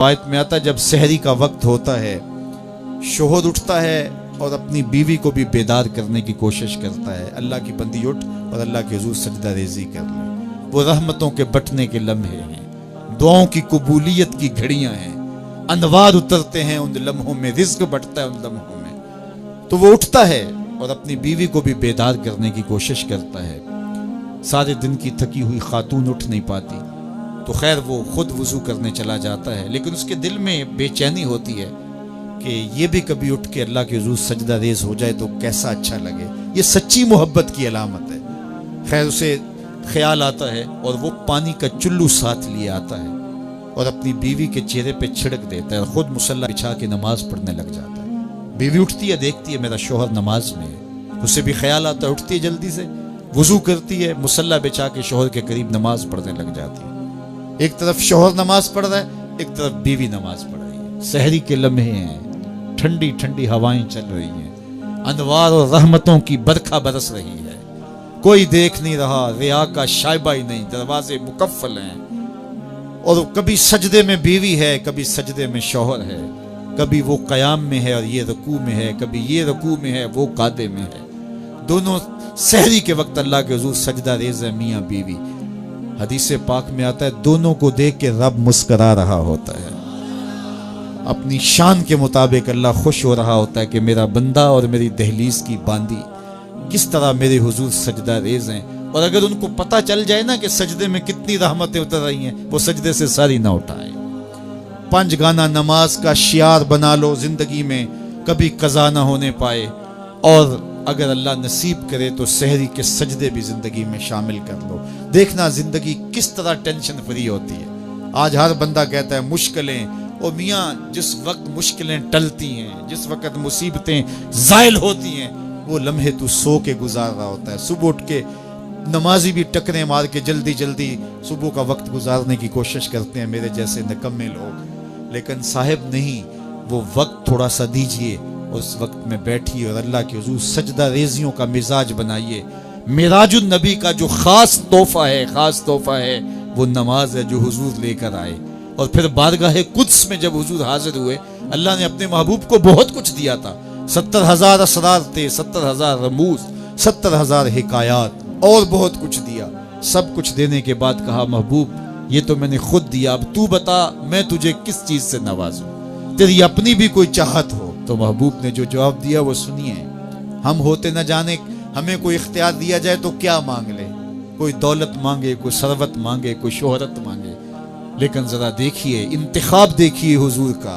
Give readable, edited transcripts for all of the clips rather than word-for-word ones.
روایت میں آتا ہے جب سحری کا وقت ہوتا ہے شوہر اٹھتا ہے اور اپنی بیوی کو بھی بیدار کرنے کی کوشش کرتا ہے، اللہ کی بندی اٹھ اور اللہ کے حضور سجدہ ریزی کر لے۔ وہ رحمتوں کے بٹنے کے لمحے ہیں، دعاؤں کی قبولیت کی گھڑیاں ہیں، انوار اترتے ہیں ان لمحوں میں، رزق بٹتا ہے ان لمحوں میں۔ تو وہ اٹھتا ہے اور اپنی بیوی کو بھی بیدار کرنے کی کوشش کرتا ہے۔ سارے دن کی تھکی ہوئی خاتون اٹھ نہیں پاتی تو خیر وہ خود وضو کرنے چلا جاتا ہے، لیکن اس کے دل میں بے چینی ہوتی ہے کہ یہ بھی کبھی اٹھ کے اللہ کے حضور سجدہ ریز ہو جائے تو کیسا اچھا لگے۔ یہ سچی محبت کی علامت ہے۔ خیر اسے خیال آتا ہے اور وہ پانی کا چلو ساتھ لیے آتا ہے اور اپنی بیوی کے چہرے پہ چھڑک دیتا ہے اور خود مصلی بچھا کے نماز پڑھنے لگ جاتا ہے۔ بیوی اٹھتی ہے، دیکھتی ہے میرا شوہر نماز میں ہے، اسے بھی خیال آتا ہے، اٹھتی ہے جلدی سے، وضو کرتی ہے، مصلی بچھا کے شوہر کے قریب نماز پڑھنے لگ جاتی ہے۔ ایک طرف شوہر نماز پڑھ رہا ہے، ایک طرف بیوی نماز پڑھ رہی ہے۔ سحری کے لمحے ہیں، ٹھنڈی ٹھنڈی ہوائیں چل رہی ہیں، انوار اور رحمتوں کی برکھا برس رہی ہے، کوئی دیکھ نہیں رہا، ریا کا شائبہ ہی نہیں، دروازے مقفل ہیں، اور کبھی سجدے میں بیوی ہے، کبھی سجدے میں شوہر ہے، کبھی وہ قیام میں ہے اور یہ رکوع میں ہے، کبھی یہ رکوع میں ہے وہ قعدے میں ہے۔ دونوں سحری کے وقت اللہ کے حضور سجدہ ریز ہے، میاں بیوی۔ حدیث پاک میں آتا ہے دونوں کو دیکھ کے رب مسکرا رہا ہوتا ہے، اپنی شان کے مطابق اللہ خوش ہو رہا ہوتا ہے کہ میرا بندہ اور میری دہلیز کی باندی کس طرح میرے حضور سجدہ ریز ہیں۔ اور اگر ان کو پتہ چل جائے نا کہ سجدے میں کتنی رحمتیں اتر رہی ہیں، وہ سجدے سے ساری نہ اٹھائیں۔ 5 گانا نماز کا شعار بنا لو زندگی میں، کبھی قضا نہ ہونے پائے، اور اگر اللہ نصیب کرے تو سحری کے سجدے بھی زندگی میں شامل کر لو۔ دیکھنا زندگی کس طرح ٹینشن فری ہوتی ہے۔ آج ہر بندہ کہتا ہے مشکلیں، اور میاں جس وقت مشکلیں ٹلتی ہیں، جس وقت مصیبتیں زائل ہوتی ہیں، وہ لمحے تو سو کے گزار رہا ہوتا ہے۔ صبح اٹھ کے نمازی بھی ٹکریں مار کے جلدی جلدی صبح کا وقت گزارنے کی کوشش کرتے ہیں میرے جیسے نکمے لوگ، لیکن صاحب نہیں، وہ وقت تھوڑا سا دیجئے، اس وقت میں بیٹھیے اور اللہ کے حضور سجدہ ریزیوں کا مزاج بنائیے۔ معراج النبی کا جو خاص تحفہ ہے وہ نماز ہے جو حضور لے کر آئے، اور پھر بارگاہ قدس میں جب حضور حاضر ہوئے، اللہ نے اپنے محبوب کو بہت کچھ دیا تھا۔ 70,000 اسرار تھے، 70,000 رموز، 70,000 حکایات، اور بہت کچھ دیا۔ سب کچھ دینے کے بعد کہا محبوب یہ تو میں نے خود دیا، اب تو بتا میں تجھے کس چیز سے نوازوں، تیری اپنی بھی کوئی چاہت ہو۔ تو محبوب نے جو جواب دیا وہ سنیے۔ ہم ہوتے نہ جانے ہمیں کوئی اختیار دیا جائے تو کیا مانگ لے، کوئی دولت مانگے، کوئی ثروت مانگے، کوئی شہرت مانگے، لیکن ذرا دیکھیے انتخاب دیکھیے حضور کا،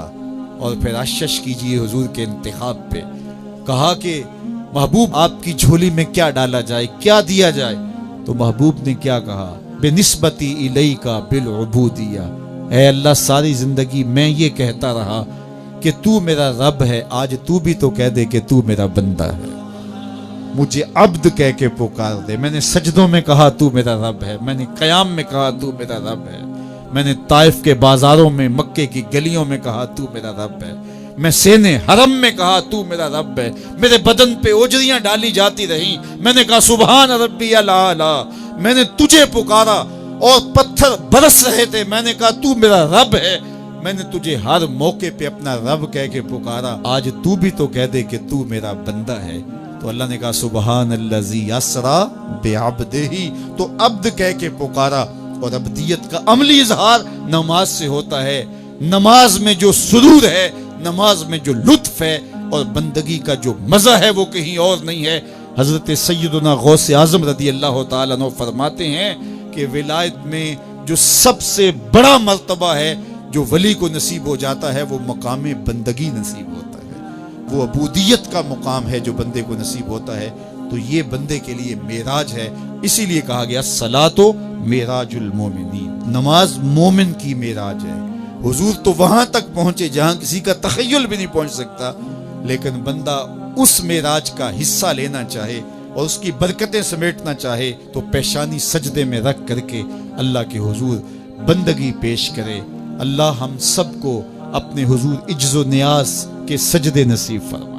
اور پھر اشش کیجیے حضور کے انتخاب پہ۔ کہا کہ محبوب آپ کی جھولی میں کیا ڈالا جائے، کیا دیا جائے؟ تو محبوب نے کیا کہا؟ بنسبتی الیک بالعبودیہ، اے اللہ ساری زندگی میں یہ کہتا رہا کہ تو میرا رب ہے، آج تو بھی تو کہہ دے کہ تو میرا بندہ ہے، مجھے عبد کہہ کے پکار دے۔ میں نے سجدوں میں کہا تو میرا رب ہے، میں نے قیام میں کہا تو میرا رب ہے، میں نے طائف کے بازاروں میں، مکے کی گلیوں میں کہا تو میرا رب ہے، میں سینے حرم میں کہا تو میرا رب ہے، میرے بدن پہ اوجریاں ڈالی جاتی رہیں، میں نے کہا سبحان ربی الاعلی، میں نے تجھے پکارا اور پتھر برس رہے تھے، میں نے کہا تو میرا رب ہے، میں نے تجھے ہر موقع پہ اپنا رب کہہ کے پکارا، آج تو بھی تو کہہ دے کہ تو میرا بندہ ہے۔ تو اللہ نے کہا سبحان الذی اسری بعبدہ، تو عبد کہہ کے پکارا۔ اور عبدیت کا عملی اظہار نماز سے ہوتا ہے۔ نماز میں جو سرور ہے، نماز میں جو لطف ہے اور بندگی کا جو مزہ ہے وہ کہیں اور نہیں ہے۔ حضرت سیدنا غوث اعظم رضی اللہ تعالیٰ عنہ فرماتے ہیں کہ ولایت میں جو سب سے بڑا مرتبہ ہے جو ولی کو نصیب ہو جاتا ہے، وہ مقام بندگی نصیب ہوتا ہے، وہ عبودیت کا مقام ہے جو بندے کو نصیب ہوتا ہے۔ تو یہ بندے کے لیے معراج ہے، اسی لیے کہا گیا الصلاۃ معراج المومنین، نماز مومن کی معراج ہے۔ حضور تو وہاں تک پہنچے جہاں کسی کا تخیل بھی نہیں پہنچ سکتا، لیکن بندہ اس معراج کا حصہ لینا چاہے اور اس کی برکتیں سمیٹنا چاہے تو پیشانی سجدے میں رکھ کر کے اللہ کے حضور بندگی پیش کرے۔ اللہ ہم سب کو اپنے حضور عجز و نیاز کے سجدے نصیب فرمائے۔